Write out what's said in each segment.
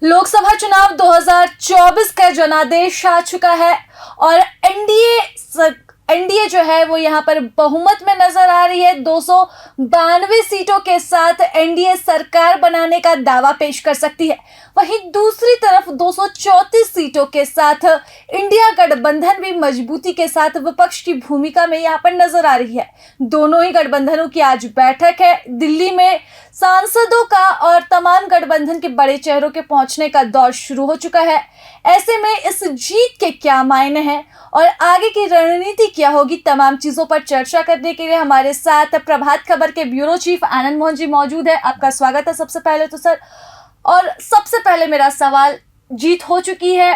लोकसभा चुनाव 2024 का जनादेश आ चुका है और एनडीए जो है वो यहाँ पर बहुमत में नजर आ रही है। 292 सीटों के साथ एनडीए सरकार बनाने का दावा पेश कर सकती है। वहीं दूसरी तरफ 234 सीटों के साथ इंडिया गठबंधन भी मजबूती के साथ विपक्ष की भूमिका में यहाँ पर नजर आ रही है। दोनों ही गठबंधनों की आज बैठक है। दिल्ली में सांसदों का और तमाम गठबंधन के बड़े चेहरों के पहुंचने का दौर शुरू हो चुका है। ऐसे में इस जीत के क्या मायने हैं और आगे की रणनीति क्या होगी, तमाम चीजों पर चर्चा करने के लिए हमारे साथ प्रभात खबर के ब्यूरो चीफ आनंद मोहन जी मौजूद है। आपका स्वागत है सबसे पहले तो सर। और सबसे पहले मेरा सवाल, जीत हो चुकी है,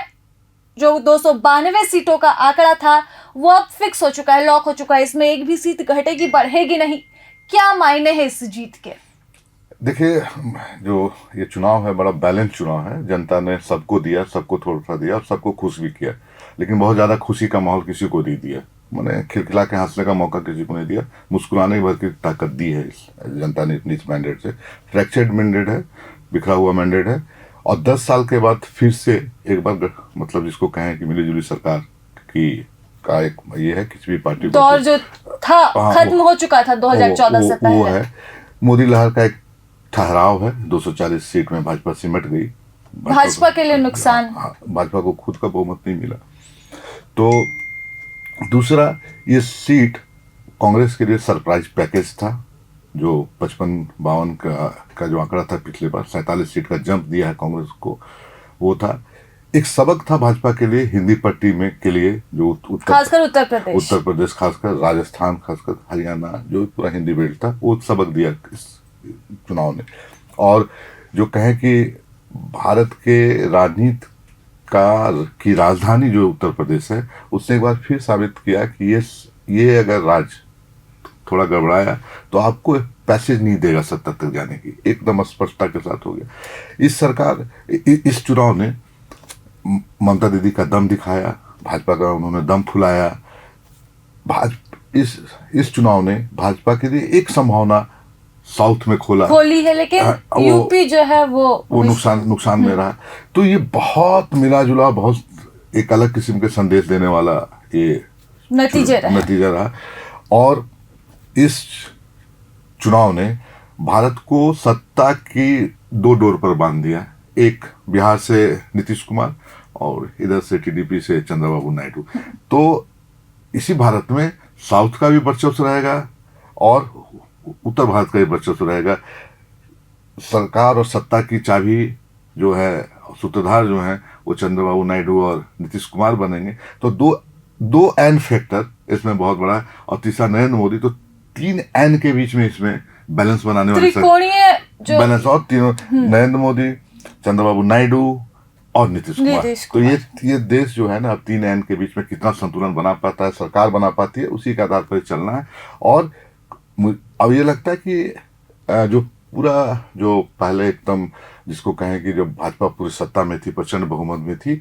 जो 292 सीटों का आंकड़ा था वो अब फिक्स हो चुका है, लॉक हो चुका है, इसमें एक भी सीट घटेगी बढ़ेगी नहीं। क्या मायने हैं इस जीत के? देखिए, जो ये चुनाव है बड़ा बैलेंस चुनाव है। जनता ने सबको दिया, सबको थोड़ा सा दिया और सबको खुश भी किया, लेकिन बहुत ज़्यादा खुशी का माहौल किसी को नहीं दिया। मैंने खिलखिला के हंसने का मौका किसी को नहीं दिया। मुस्कुराने भर की ताकत दी है इस जनता ने इस मैंडेट से। फ्रैक्चर्ड मैंडेट है, बिखरा हुआ मैंडेट है और 10 साल के बाद फिर से एक बार मतलब जिसको कहें कि मिलीजुली सरकार की का एक ये है, किसी भी पार्टी दौर जो था खत्म हो चुका था 2014 से पहले। वो है मोदी लहर का एक ठहराव है। 240 सीट में भाजपा सिमट गई। भाजपा के लिए नुकसान, भाजपा को खुद का बहुमत नहीं मिला। तो दूसरा, ये सीट कांग्रेस के लिए सरप्राइज पैकेज था। जो 55-52 का जो आंकड़ा था पिछले बार, 47 सीट का जंप दिया है कांग्रेस को, वो था एक सबक था भाजपा के लिए, हिंदी पट्टी में के लिए, जो खासकर उत्तर प्रदेश, खासकर राजस्थान, खासकर हरियाणा, जो पूरा हिंदी बेल्ट था, वो सबक दिया इस चुनाव ने। और जो कहें कि भारत के राजनीति की राजधानी जो उत्तर प्रदेश है, उसने एक बार फिर साबित किया कि ये अगर राज्य थोड़ा गड़बड़ाया तो आपको पैसेज नहीं देगा सत्ता तक जाने की। एकदम स्पष्टता के साथ हो गया। इस चुनाव ने ममता दीदी का दम दिखाया, भाजपा का उन्होंने दम फुलाया। इस चुनाव ने भाजपा के लिए एक संभावना साउथ में खोली है, लेकिन यूपी जो है वो नुकसान में रहा। तो ये बहुत मिला जुला, बहुत एक अलग किस्म के संदेश देने वाला ये नतीजा रहा। और इस चुनाव ने भारत को सत्ता की दो डोर पर बांध दिया। एक बिहार से नीतीश कुमार और इधर से टीडीपी से चंद्रबाबू नायडू। तो इसी भारत में साउथ का भी वर्चस्व रहेगा और उत्तर भारत का भी वर्चस्व रहेगा। सरकार और सत्ता की चाबी जो है, सूत्रधार जो है, वो चंद्रबाबू नायडू और नीतीश कुमार बनेंगे। तो दो एन फैक्टर इसमें बहुत बड़ा है। और तीसरा नरेंद्र मोदी। तो 3 एन के बीच में इसमें बैलेंस बनाने वाले बैलेंस, और तीनों नरेंद्र मोदी, चंद्रबाबू नायडू और नीतीश कुमार। तो ये देश जो है ना, अब 3 एन के बीच में कितना संतुलन बना पाता है, सरकार बना पाती है, उसी के आधार पर चलना है। और अब ये लगता है कि जो पूरा जो पहले एकदम जिसको कहें कि जब भाजपा पूरी सत्ता में थी, प्रचंड बहुमत में थी,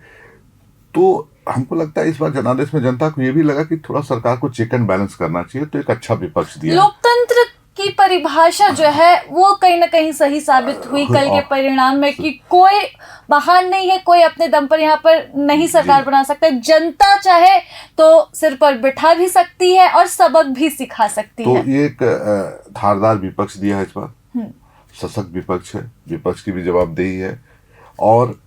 तो हमको लगता है इस बार जनादेश में जनता को ये भी लगा कि थोड़ा सरकार को चेक एंड बैलेंस करना चाहिए। तो एक अच्छा विपक्ष दिया। लोकतंत्र की परिभाषा जो है वो कहीं ना कहीं सही साबित हुई कल के परिणाम में, कि कोई बहान नहीं है, कोई अपने दम पर यहाँ पर नहीं सरकार बना सकता। जनता चाहे तो सिर पर बिठा भी सकती है और सबक भी सिखा सकती है। तो ये एक धारदार विपक्ष दिया है इस बार। सशक्त विपक्ष है, विपक्ष की भी जवाबदेही है और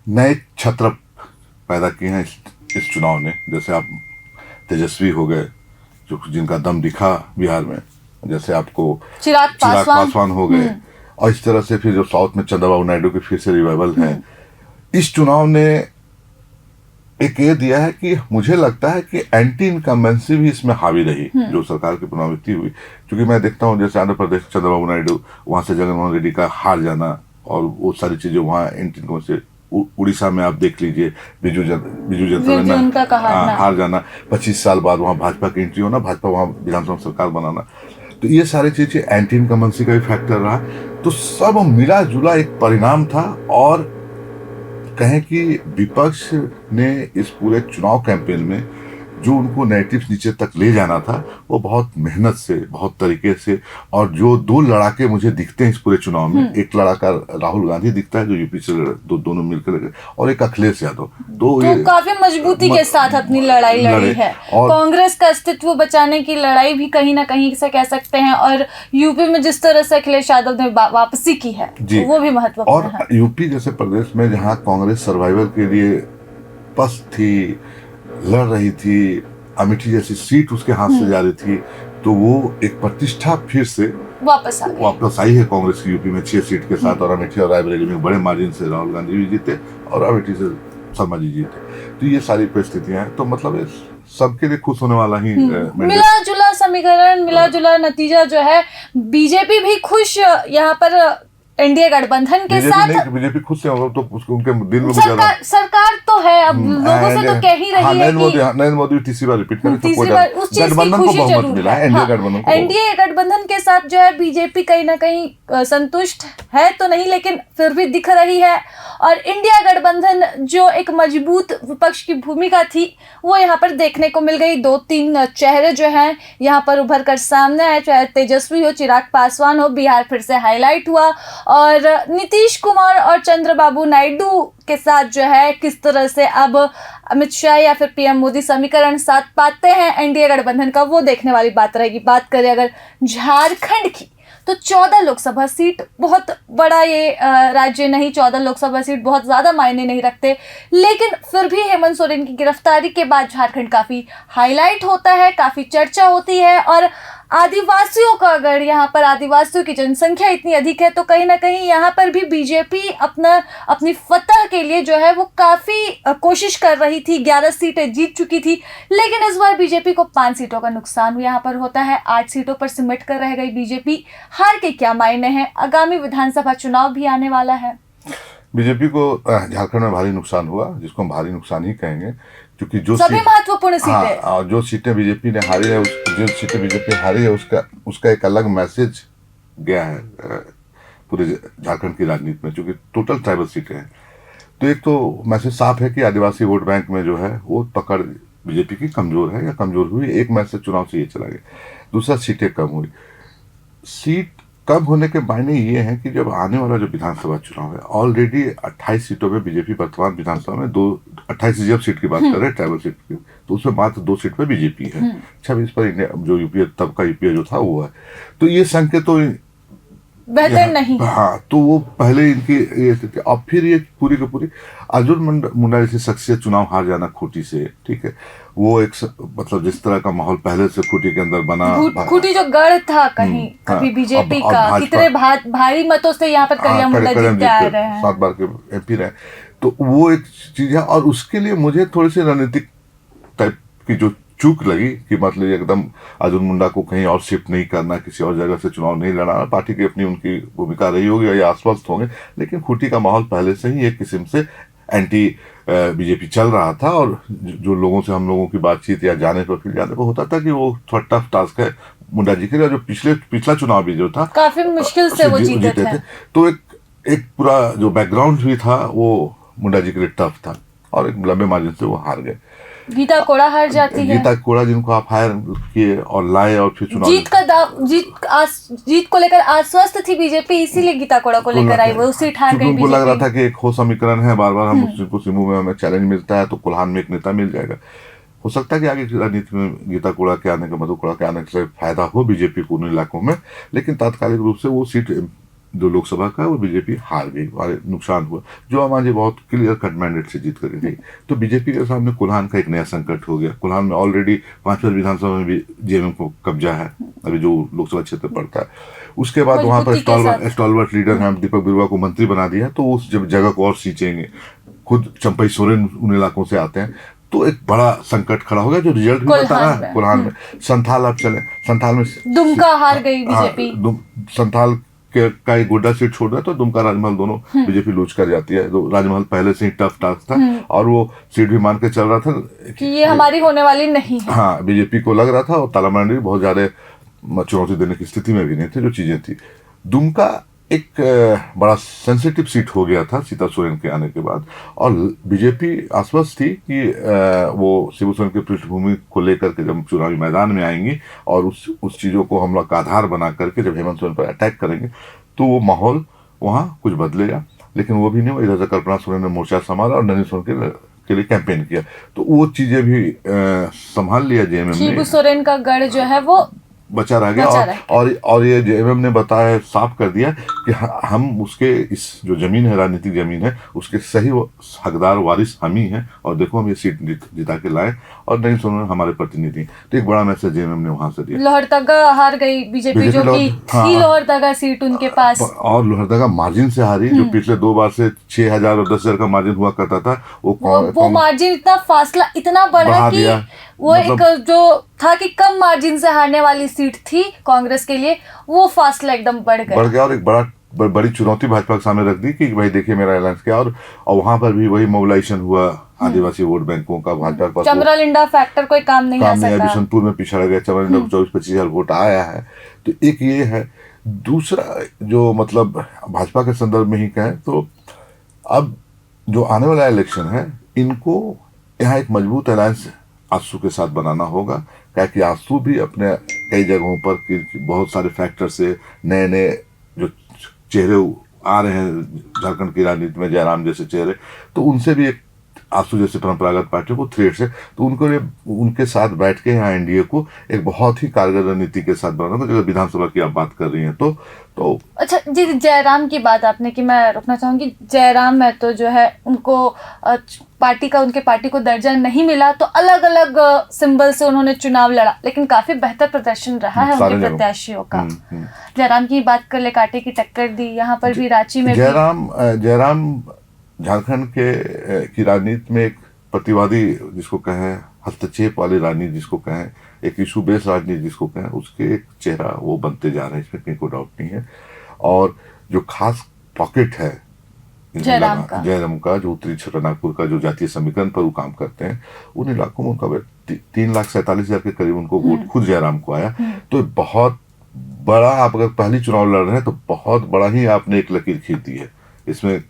नए छत्र पैदा किए हैं इस चुनाव ने। जैसे आप तेजस्वी हो गए, जो जिनका दम दिखा बिहार में, जैसे आपको चिराग पासवान हो गए, और इस तरह से फिर जो साउथ में चंद्रबाबू नायडू की फिर से रिवाइवल है। इस चुनाव ने एक ये दिया है कि मुझे लगता है कि एंटी इनकम्बेंसी भी इसमें हावी रही, जो सरकार की पुनरावृत्ति हुई। क्योंकि मैं देखता हूँ जैसे आंध्र प्रदेश चंद्रबाबू नायडू, वहां से जगनमोहन रेड्डी का हार जाना और वो सारी चीजें वहाँ एंटी इनकम्बेंसी। उड़ीसा में आप देख लीजिए, बिजू जनता दल हार जाना, 25 साल बाद वहाँ भाजपा की एंट्री होना, भाजपा वहाँ विधानसभा सरकार बनाना। तो ये सारी चीजें एंटी इनकम्बेंसी का भी फैक्टर रहा। तो सब मिला जुला एक परिणाम था। और कहें कि विपक्ष ने इस पूरे चुनाव कैंपेन में जो उनको नेगेटिव नीचे तक ले जाना था वो बहुत मेहनत से, बहुत तरीके से, और जो दो लड़ाके मुझे दिखते हैं इस पूरे चुनाव में, एक लड़ाका राहुल गांधी दिखता है जो यूपी से दोनों मिलकर लड़े, और एक अखिलेश यादव, तो काफी मजबूती के साथ अपनी लड़ाई लड़ी है। और कांग्रेस का अस्तित्व बचाने की लड़ाई भी कहीं ना कहीं से कह सकते हैं, और यूपी में जिस तरह से अखिलेश यादव ने वापसी की है वो भी महत्वपूर्ण है। और यूपी जैसे प्रदेश में जहाँ कांग्रेस सर्वाइवल के लिए पस्त थी, लड़ रही थी, अमेठी जैसी सीट उसके हाथ से जा रही थी, तो वो एक प्रतिष्ठा फिर से वापस आई है कांग्रेस की यूपी में 6 सीट के साथ। और अमेठी और रायबरेली में बड़े मार्जिन से राहुल गांधी भी जीते और अमेठी से शर्मा जी जीते। तो ये सारी परिस्थितियां हैं, तो मतलब सबके लिए खुश होने वाला ही मिला जुला समीकरण, मिला जुला नतीजा जो है। बीजेपी भी खुश यहाँ पर एनडीए गठबंधन के साथ। बीजेपी खुद से तो उनके दिन में सरकार तो है, अब लोगों से तो कह ही रही है कि नरेंद्र मोदी तीसरी बार रिपीट करें, तीसरी बार उस चीज की खुशी जरूर है। एनडीए गठबंधन के साथ जो है बीजेपी कहीं ना कहीं संतुष्ट है तो नहीं, लेकिन फिर भी दिख रही है। और इंडिया गठबंधन जो एक मजबूत विपक्ष की भूमिका थी वो यहाँ पर देखने को मिल गई। 2-3 चेहरे जो हैं यहाँ पर उभर कर सामने आए, चाहे तेजस्वी हो, चिराग पासवान हो, बिहार फिर से हाईलाइट हुआ, और नीतीश कुमार और चंद्रबाबू नायडू के साथ जो है किस तरह से अब अमित शाह या फिर पीएम मोदी समीकरण साथ पाते हैं एनडीए गठबंधन का, वो देखने वाली बात रहेगी। बात करें अगर झारखंड की, तो 14 लोकसभा सीट बहुत बड़ा ये राज्य नहीं, 14 लोकसभा सीट बहुत ज़्यादा मायने नहीं रखते, लेकिन फिर भी हेमंत सोरेन की गिरफ्तारी के बाद झारखंड काफ़ी हाईलाइट होता है, काफ़ी चर्चा होती है। और आदिवासियों का, अगर यहाँ पर आदिवासियों की जनसंख्या इतनी अधिक है तो कहीं ना कहीं यहाँ पर भी बीजेपी अपनी फतह के लिए जो है वो काफ़ी कोशिश कर रही थी। 11 सीटें जीत चुकी थी, लेकिन इस बार बीजेपी को 5 सीटों का नुकसान यहाँ पर होता है। 8 सीटों पर सिमट कर रह गई बीजेपी। हार के क्या मायने हैं? आगामी विधानसभा चुनाव भी आने वाला है। बीजेपी को झारखंड में भारी नुकसान हुआ, जिसको हम भारी नुकसान ही कहेंगे, क्योंकि जो सभी महत्वपूर्ण सीटें, हाँ, जो सीटें बीजेपी ने हारी है, जो सीटें बीजेपी हारी है उसका एक अलग मैसेज गया है पूरे झारखंड की राजनीति में, क्योंकि टोटल ट्राइबल सीटें हैं। तो एक तो मैसेज साफ है कि आदिवासी वोट बैंक में जो है वो पकड़ बीजेपी की कमजोर है या कमजोर हुई। एक मैसेज चुनाव से ये चला गया। दूसरा, सीटें कम हुई। सीट कम होने के मायने ये हैं कि जब आने वाला जो विधानसभा चुनाव है, ऑलरेडी 28 सीटों में बीजेपी वर्तमान विधानसभा में 28 रिजर्व सीट की बात कर रहे हैं, ट्राइबल सीट की, तो उसमें मात्र 2 सीट पर बीजेपी है। 26 पर जो यूपीए तब का यूपीए जो था वो है। तो ये संकेत तो बेहतर नहीं। हाँ, तो वो पहले इनकी ये स्थिति, अब फिर ये पूरी की पूरी अर्जुन मुंडा जैसी शख्सियत चुनाव हार जाना खूंटी से, ठीक है, वो एक मतलब जिस तरह का माहौल पहले से खूंटी के अंदर बना, खूंटी जो गढ़ था कहीं कभी बीजेपी का, कितने भारी मतों से यहाँ पर करिया मुंडा जीत के आ रहे हैं, 7 बार के एमपी रहे, तो वो एक चीज है। और उसके लिए मुझे थोड़ी सी रणनीतिक टाइप की जो चूक लगी कि मतलब एकदम अर्जुन मुंडा को कहीं और शिफ्ट नहीं करना, किसी और जगह से चुनाव नहीं लड़ाना, पार्टी की अपनी उनकी भूमिका रही होगी या आश्वस्त होंगे, लेकिन खूंटी का माहौल पहले से ही एक किस्म से एंटी बीजेपी चल रहा था। और जो लोगों से हम लोगों की बातचीत या जाने को होता था कि वो थोड़ा टफ टास्क है मुंडा जी के लिए, जो पिछला चुनाव भी जो था काफी मुश्किल से वो जीते थे। तो एक पूरा जो बैकग्राउंड भी था वो मुंडा जी के लिए टफ था, और एक लंबे मार्जिन से वो हार गए। गीता कोड़ा हार जाती है। गीता कोड़ा जिनको आप हायर किए और लाए, और फिर चुनाव जीत को लेकर आश्वस्त थी बीजेपी, इसीलिए गीता कोड़ा को लेकर आई, वो सीट हार गई। उनको लग रहा था कि एक हो समीकरण है, बार बार हम उसको सिमू में हमें चैलेंज मिलता है तो कोल्हान में एक नेता मिल जाएगा। हो सकता है कि आगे की राजनीति में गीता कोड़ा के आने का, मधु कोड़ा के आने से फायदा हो बीजेपी को उन इलाकों में, लेकिन तात्कालिक रूप से वो सीट जो लोकसभा का वो बीजेपी हार गई और नुकसान हुआ। जो हमारी बहुत क्लियर कट मैंडेट से जीत कर गई, तो बीजेपी के सामने कोल्हान का एक नया संकट हो गया। कोल्हान में ऑलरेडी 5वीं विधानसभा में भी जेएमएम को कब्जा है, अभी जो लोकसभा क्षेत्र पड़ता है। उसके बाद वहां पर स्टॉलवर्ट लीडर हैं, दीपक बिरुवा को मंत्री बना दिया, तो उस जब जगह को और सींचेंगे। खुद चंपई सोरेन उन इलाकों से आते हैं, तो एक बड़ा संकट खड़ा हो गया, जो रिजल्ट भी बता रहा है कोल्हान में। संथाल अब चले, संथाल में दुमका हार गई बीजेपी, संथाल का एक गोड्डा सीट छोड़ रहा है, तो दुमका राजमहल दोनों बीजेपी लूज कर जाती है। तो राजमहल पहले से ही टफ टास्क था, और वो सीट भी मान के चल रहा था कि ये हमारी होने वाली नहीं है। हाँ, बीजेपी को लग रहा था, और तालामंडी बहुत ज्यादा चुनौती देने की स्थिति में भी नहीं थे, जो चीजें थी। दुमका एक बड़ा सेंसिटिव सीट हो गया था सीता सोरेन के आने के बाद, और बीजेपी आश्वस्त थी कि वो शिबू सोरेन की पृष्ठभूमि को लेकर के जब चुनावी मैदान में आएंगी और उस चीज़ों को हम लोग का आधार बना करके जब हेमंत सोरेन पर अटैक करेंगे तो वो माहौल वहाँ कुछ बदलेगा। लेकिन वो भी नहीं हुआ। इधर से कल्पना सोरेन ने मोर्चा संभाला और नरेंद्र सोरेन के लिए कैंपेन किया, तो वो चीजें भी संभाल लिया जेएमएम ने। शिबू सोरेन का गढ़ जो है वो बचा रह गया, और ये जेएमएम ने बताया, साफ कर दिया कि हम उसके इस जो जमीन है, राजनीतिक जमीन है, उसके सही हकदार वारिस हम ही हैं, और देखो हम ये सीट जिता के लाए और नहीं सुनो हमारे प्रतिनिधि। तो एक बड़ा मैसेज जेएमएम ने वहां से दिया। लोहरदगा हार गई बीजेपी जो कि थी लोहरदगा सीट उनके पास, और लोहरदगा मार्जिन से हारी, जो पिछले 2 बार से 6,000 और 10,000 का मार्जिन हुआ करता था, वो मार्जिन इतना फासला इतना बढ़ा कि वो मतलब, एक जो था कि कम मार्जिन से हारने वाली सीट थी कांग्रेस के लिए, वो फासला एकदम बढ़ गया और एक बड़ी चुनौती भाजपा के सामने रख दी कि भाई देखिए मेरा ऐलान क्या। और वहां पर भी वही मोबिलाइजेशन हुआ आदिवासी वोट बैंकों का। भाजपा के पास चमरालिंडा फैक्टर कोई काम नहीं आ सका। बिशनपुर में पिछड़ गया, चमरालिंडा को 24-25 हजार वोट आया है। तो एक ये है। दूसरा जो मतलब भाजपा के संदर्भ में ही कहें तो अब जो आने वाला इलेक्शन है, इनको यहाँ एक मजबूत अलायंस आजसू के साथ बनाना होगा, क्योंकि आजसू भी अपने कई जगहों पर बहुत सारे फैक्टर से नए नए जो चेहरे आ रहे हैं झारखंड की राजनीति में, जयराम जैसे चेहरे, तो उनसे भी एक आजसू जैसे परंपरागत पार्टियों को थ्रेट से, तो उनके साथ बैठ के यहाँ एनडीए को एक बहुत ही कारगर रणनीति के साथ बनाना। तो विधानसभा की आप बात कर रही हैं तो अच्छा जी, जयराम की बात आपने की, मैं रुकना चाहूंगी। जयराम में तो जो है उनको उनके पार्टी को दर्जा नहीं मिला, तो अलग अलग सिंबल से उन्होंने चुनाव लड़ा, लेकिन काफी बेहतर प्रदर्शन रहा है उनके प्रत्याशियों का। जयराम की बात कर ले, कांटे की टक्कर दी यहाँ पर भी, रांची में जयराम झारखंड की राजनीति में एक प्रतिवादी जिसको कहें, हस्तक्षेप वाली राजनीति जिसको कहें, एक इशू बेस्ड राजनीति जिसको कहें, उसके एक चेहरा वो बनते जा रहे हैं, इसमें कहीं कोई डाउट नहीं है। और जो खास पॉकेट है जयराम का, जो उत्तरी छोटानागपुर का जो जातीय समीकरण पर वो काम करते हैं, उन इलाकों में उनका 3,47,000 के करीब उनको वोट खुद जयराम को आया। तो बहुत बड़ा, आप अगर पहली चुनाव लड़ रहे हैं तो बहुत बड़ा ही आपने एक लकीर खींच दी है। इसमें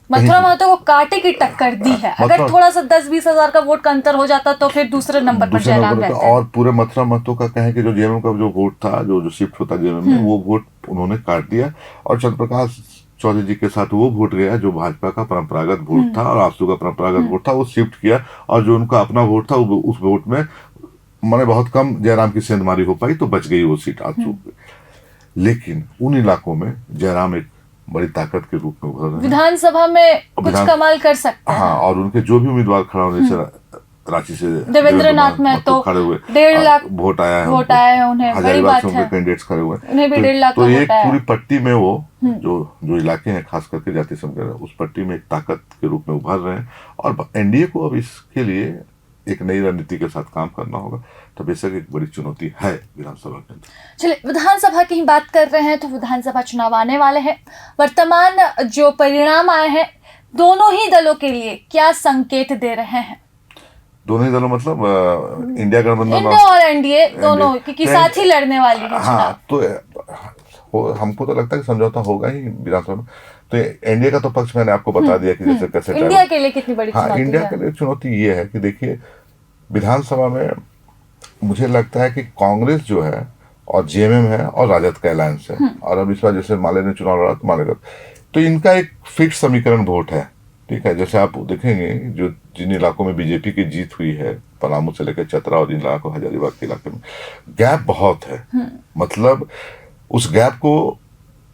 मथुरा महतो को कांटे की टक्कर दी है। अगर थोड़ा सा 10-20 हजार का वोट का अंतर हो जाता तो फिर दूसरे नंबर पर जयराम रहते हैं। और पूरे मथुरा महतो का कहें कि जो जेएमएम का जो वोट था, जो शिफ्ट होता जेएमएम में, वो वोट उन्होंने काट दिया और चंद्रप्रकाश चौधरी जी के साथ वो वोट गया जो भाजपा का परंपरागत वोट था और आजसू का परंपरागत वोट था, वो शिफ्ट किया। और जो उनका अपना वोट था उस वोट में मैंने बहुत कम जयराम की सेंधमारी हो पाई, तो बच गई वो सीट आजसू। लेकिन उन इलाकों में जयराम एक बड़ी ताकत के रूप में उभर रहे हैं। विधानसभा में कुछ कमाल कर सकते हैं। हाँ, और उनके जो भी उम्मीदवार खड़ा होने से रांची से देवेंद्र नाथ महतो खड़े हुए, 1.5 लाख वोट आया है उन्हें, बड़ी बात है। कैंडिडेट्स खड़े हुए, उन्हें भी 1.5 लाख तो एक पूरी पट्टी में वो जो इलाके हैं, खास करके जातीय समीकरण, उस पट्टी में एक ताकत के रूप में उभर रहे हैं। और एनडीए को अब इसके लिए एक नई रणनीति के साथ काम करना होगा। तो बेशक एक बड़ी चुनौती है विधानसभा के अंदर। चलिए, विधानसभा की ही बात कर रहे हैं तो विधानसभा चुनाव आने वाले हैं। वर्तमान जो परिणाम आए हैं, दोनों ही दलों के लिए क्या संकेत दे रहे हैं? दोनों ही दलों मतलब इंडिया गठबंधन और एनडीए दोनों, क्योंकि साथ ही लड़ने वाली है। हाँ, तो हमको तो लगता है कि समझौता होगा ही विधानसभा में। तो एनडीए का तो पक्ष मैंने आपको बता दिया कि जैसे कैसे इंडिया के लिए कितनी बड़ी चुनौती है। इंडिया के लिए चुनौती ये है कि देखिए, विधानसभा में मुझे लगता है कि कांग्रेस जो है और जेएमएम है और राजद का अलायंस है, और अब इस बार जैसे माले ने चुनाव लड़ा तो मालेगा, तो इनका एक फिक्स समीकरण वोट है। ठीक है, जैसे आप देखेंगे जो जिन इलाकों में बीजेपी की जीत हुई है, पलामू से लेकर चतरा और इन इलाकों, हजारीबाग के इलाके में गैप बहुत है। मतलब उस गैप को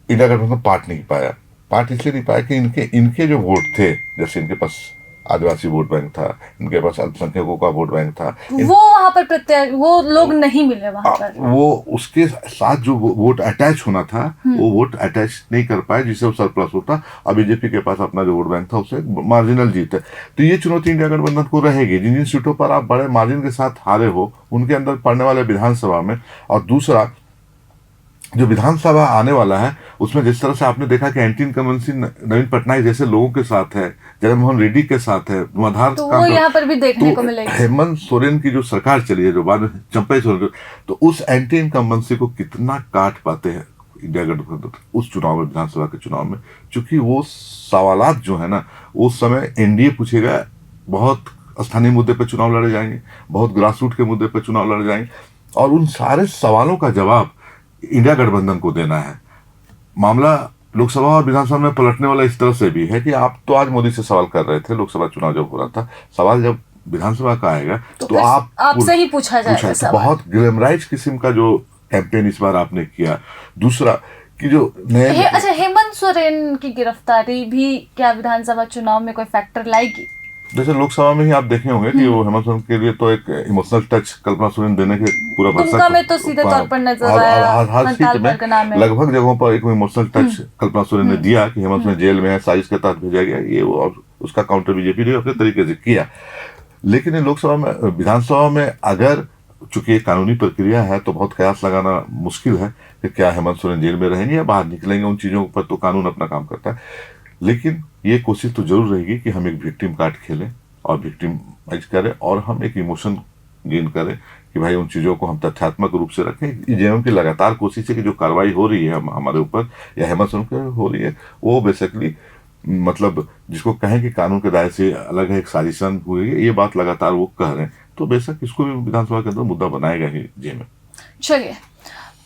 इंडिया गठबंधन पाट नहीं इसलिए नहीं पाया कि इनके जो वोट थे, जैसे इनके पास आदिवासी वोट बैंक था, इनके पास अल्पसंख्यकों का वोट बैंक था, वो वहां पर वो लोग नहीं मिले वहां पर। वो उसके साथ जो वोट अटैच होना था, वो वोट अटैच नहीं कर पाए, जिससे वो सरप्लस होता। और बीजेपी के पास अपना जो वोट बैंक था उससे मार्जिनल जीत है। तो ये चुनौती इंडिया गठबंधन को रहेगी। जिन सीटों पर आप बड़े मार्जिन के साथ हारे हो, उनके अंदर पड़ने वाले विधानसभा में, और दूसरा जो विधानसभा आने वाला है उसमें जिस तरह से आपने देखा कि एंटी इनकम्बेंसी नवीन पटनायक जैसे लोगों के साथ है, जगनमोहन रेड्डी के साथ है, आधार तो वो यहाँ पर भी देखने को मिलेगी। हेमंत सोरेन की जो सरकार चली है, जो बाद में चंपई सोरेन, तो उस एंटी इनकम्बेंसी को कितना काट पाते हैं इंडिया गठबंधन उस चुनाव में, विधानसभा के चुनाव में, चूंकि वो सवालात जो है ना उस समय एनडीए पूछेगा, बहुत स्थानीय मुद्दे पर चुनाव लड़े जाएंगे, बहुत ग्रासरूट के मुद्दे पर चुनाव लड़े जाएंगे, और उन सारे सवालों का जवाब इंडिया गठबंधन को देना है। मामला लोकसभा और विधानसभा में पलटने वाला इस तरह से भी है कि आप तो आज मोदी से सवाल कर रहे थे लोकसभा चुनाव जब हो रहा था, सवाल जब विधानसभा का आएगा तो आपसे ही पूछा जाएगा सवाल। बहुत ग्लैमराइज किस्म का जो कैंपेन इस बार आपने किया। दूसरा कि जो नए अच्छा, हेमंत सोरेन की गिरफ्तारी भी क्या विधानसभा चुनाव में कोई फैक्टर लाएगी? जैसे लोकसभा में ही आप देखे होंगे कि वो हेमंत सोरेन के लिए तो एक इमोशनल टच कल्पना सोरेन देने के पूरा दुमका में तो सीधे तौर पर नजर आया, हर सीट में लगभग जगहों पर एक इमोशनल टच कल्पना सोरेन ने दिया कि हेमंत सोरेन जेल में है, साजिश के तहत भेजा गया, ये वो, और उसका काउंटर बीजेपी ने अपने तरीके से किया। लेकिन लोकसभा में, विधानसभा में अगर चूंकि एक कानूनी प्रक्रिया है तो बहुत कयास लगाना मुश्किल है कि क्या हेमंत सोरेन जेल में रहेंगे या बाहर निकलेंगे, उन चीजों पर तो कानून अपना काम करता है। लेकिन ये कोशिश तो जरूर रहेगी कि हम एक विक्टिम कार्ड खेलें और विक्टिमाइज करें, और हम एक इमोशन गेन करें कि भाई उन चीज़ों को हम तथ्यात्मक रूप से रखें। जेएमएम की लगातार कोशिश है कि जो कार्रवाई हो रही है हमारे ऊपर या हेमंत सोरेन पर हो रही है, वो बेसिकली मतलब जिसको कहें कि कानून के दायरे से अलग है, एक साजिशन हुई है, ये बात लगातार वो कह रहे हैं, तो बेशक इसको भी विधानसभा के अंदर मुद्दा बनाएगा ही जेएमएम। चलिए,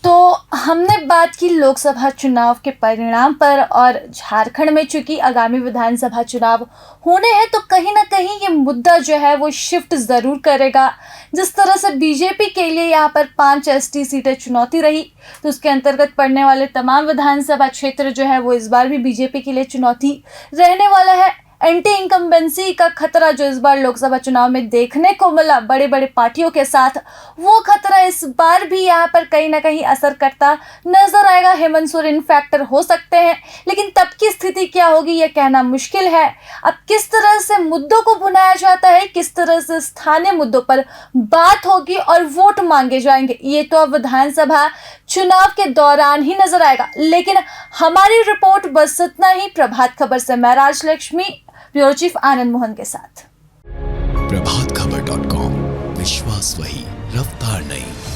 तो हमने बात की लोकसभा चुनाव के परिणाम पर, और झारखंड में चूंकि आगामी विधानसभा चुनाव होने हैं तो कहीं ना कहीं ये मुद्दा जो है वो शिफ्ट ज़रूर करेगा। जिस तरह से बीजेपी के लिए यहाँ पर 5 एसटी सीटें चुनौती रही, तो उसके अंतर्गत पड़ने वाले तमाम विधानसभा क्षेत्र जो है वो इस बार भी बीजेपी के लिए चुनौती रहने वाला है। एंटी इनकम्बेंसी का खतरा जो इस बार लोकसभा चुनाव में देखने को मिला बड़े बड़े पार्टियों के साथ, वो खतरा इस बार भी यहाँ पर कहीं ना कहीं असर करता नजर आएगा। हेमंत सोरेन फैक्टर हो सकते हैं, लेकिन तब की स्थिति क्या होगी ये कहना मुश्किल है। अब किस तरह से मुद्दों को भुनाया जाता है, किस तरह से स्थानीय मुद्दों पर बात होगी और वोट मांगे जाएंगे, ये तो अब विधानसभा चुनाव के दौरान ही नजर आएगा। लेकिन हमारी रिपोर्ट बस इतना ही। प्रभात खबर से मैं राजलक्ष्मी, ब्यूरो चीफ आनंद मोहन के साथ। प्रभातखबर.com, विश्वास वही, रफ्तार नहीं।